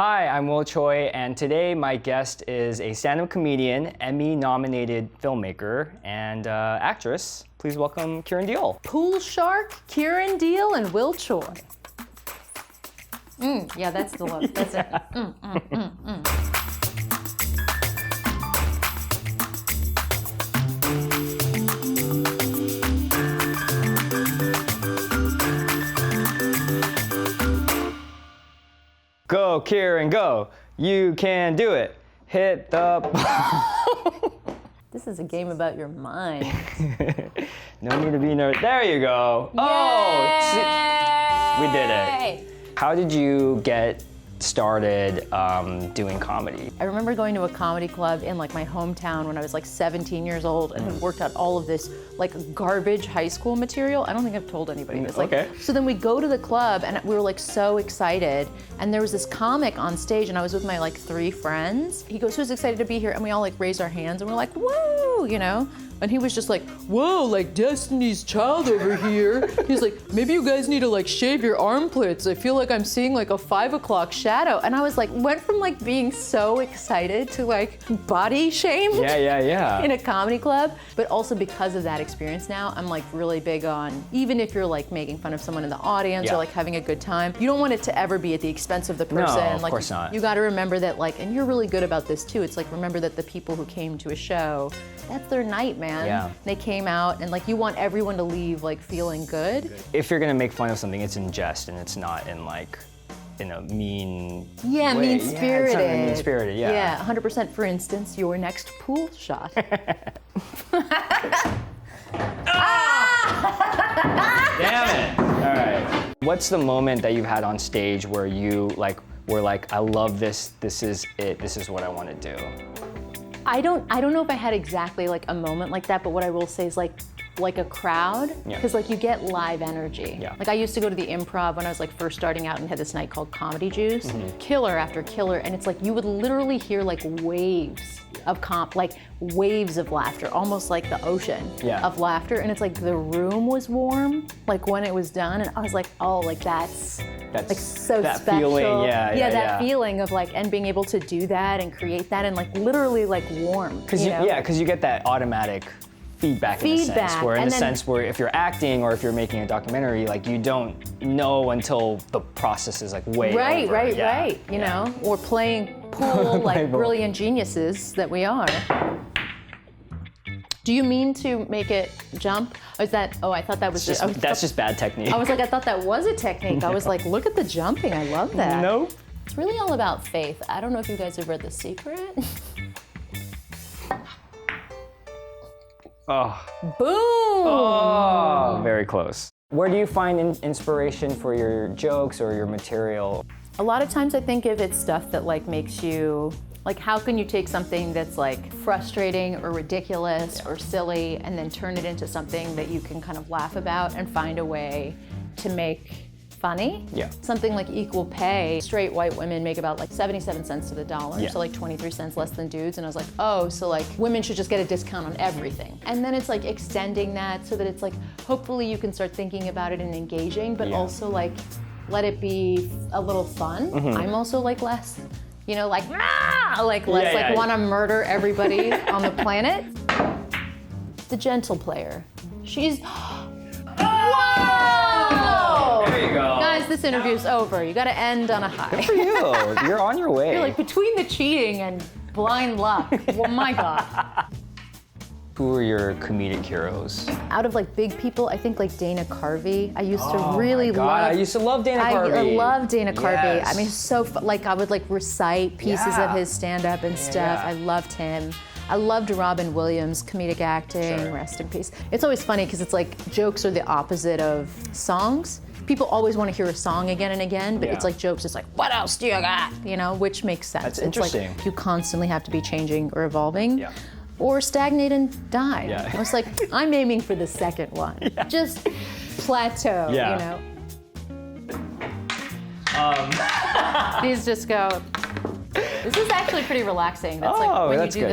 Hi, I'm Will Choi, and today my guest is a stand-up comedian, Emmy-nominated filmmaker, and actress. Please welcome Kiran Deol. Pool shark, Kiran Deol, and Will Choi. Yeah, that's the look. That's it. Go, Kiran, go. You can do it. Hit the... This is a game about your mind. No need to be nervous. There you go. Yay! Oh, we did it. How did you get started doing comedy? I remember going to a comedy club in like my hometown when I was like 17 years old and had worked out all of this like garbage high school material. I don't think I've told anybody this. Okay. So then we go to the club and we were like so excited, and there was this comic on stage and I was with my like 3 friends. He goes, "Who's excited to be here?" And we all like raised our hands and we're like, "Woo!" you know? And he was just like, "Whoa, like Destiny's Child over here." He's like, "Maybe you guys need to like shave your armpits. I feel like I'm seeing like a 5 o'clock shadow." And I was like, went from like being so excited to like body shamed Yeah. in a comedy club. But also because of that experience now, I'm like really big on, even if you're like making fun of someone in the audience or like having a good time, you don't want it to ever be at the expense of the person. No, of like, course not. You gotta remember that like, and you're really good about this too, it's like remember that the people who came to a show, that's their night, man. Yeah. They came out and like you want everyone to leave like feeling good. If you're gonna make fun of something, it's in jest and it's not in like, in a mean Yeah, way. mean-spirited. Yeah, it's not mean-spirited, yeah. Yeah, 100%. For instance, your next pool shot. Damn it! All right. What's the moment that you've had on stage where you like were like, I love this. This is it. This is what I want to do. I don't know if I had exactly like a moment like that, but what I will say is like a crowd, because like you get live energy. Yeah. Like I used to go to the Improv when I was like first starting out and had this night called Comedy Juice, killer after killer, and it's like you would literally hear like waves of like waves of laughter, almost like the ocean of laughter, and it's like the room was warm, like when it was done, and I was like, oh, like that's like so that special. feeling, that feeling of like, and being able to do that and create that and like literally like warm. Because you get that automatic feedback in a sense, where in the sense where if you're acting or if you're making a documentary, like you don't know until the process is like way over. Right. You know, or playing pool like brilliant geniuses that we are. Do you mean to make it jump? Or is that? Oh, I thought that was just. That's just bad technique. I was like, I thought that was a technique. I was like, look at the jumping. I love that. No. It's really all about faith. I don't know if you guys have read The Secret. Oh. Boom! Oh, very close. Where do you find inspiration for your jokes or your material? A lot of times I think if it's stuff that like makes you, like how can you take something that's like frustrating or ridiculous or silly and then turn it into something that you can kind of laugh about and find a way to make funny? Yeah. Something like equal pay, straight white women make about like 77 cents to the dollar, so like 23 cents less than dudes, and I was like, oh, so like women should just get a discount on everything. And then it's like extending that so that it's like, hopefully you can start thinking about it and engaging, but also like, let it be a little fun. I'm also like less, you know, like, less want to murder everybody on the planet. The gentle player. She's, whoa! There you go. Guys, this interview's over. You gotta end on a high. Good for you. You're on your way. You're like between the cheating and blind luck. Oh my God. Who are your comedic heroes? Out of like big people, I think like Dana Carvey. I used to really love. I used to love Dana Carvey. I love Dana Carvey. Yes. I mean, so like I would like recite pieces of his stand-up and stuff. I loved him. I loved Robin Williams, comedic acting, rest in peace. It's always funny because it's like jokes are the opposite of songs. People always want to hear a song again and again, but it's like jokes, it's like, what else do you got? You know, which makes sense. That's it's interesting. Like you constantly have to be changing or evolving. Or stagnate and die. I was like, I'm aiming for the second one. Just plateau, you know? These just go. This is actually pretty relaxing. That's like when you do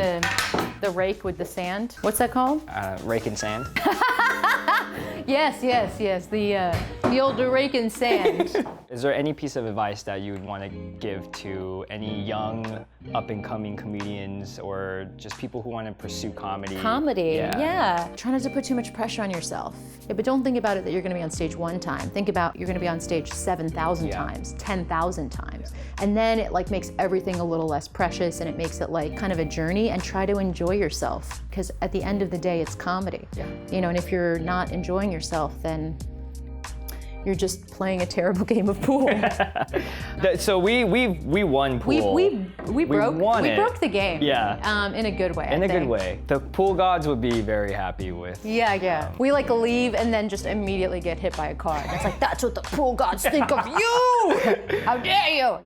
the rake with the sand. What's that called? Rake and sand. Yes. The The old rake in sand. Is there any piece of advice that you would want to give to any young, up-and-coming comedians or just people who want to pursue comedy? Comedy, yeah. Try not to put too much pressure on yourself. Yeah, but don't think about it that you're going to be on stage one time. Think about you're going to be on stage 7,000 times, 10,000 times. And then it like makes everything a little less precious and it makes it like kind of a journey, and try to enjoy yourself, because at the end of the day, it's comedy. You know, and if you're not enjoying yourself, then you're just playing a terrible game of pool. So we won pool. We broke the game. Yeah. In a good way. In a good way. The pool gods would be very happy with. Yeah. We like leave and then just immediately get hit by a car. And it's like, that's what the pool gods think of you! How dare you!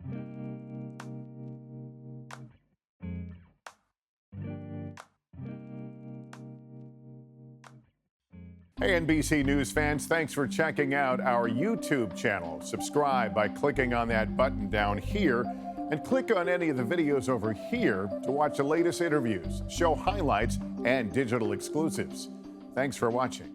Hey, NBC News fans, thanks for checking out our YouTube channel. Subscribe by clicking on that button down here, and click on any of the videos over here to watch the latest interviews, show highlights, and digital exclusives. Thanks for watching.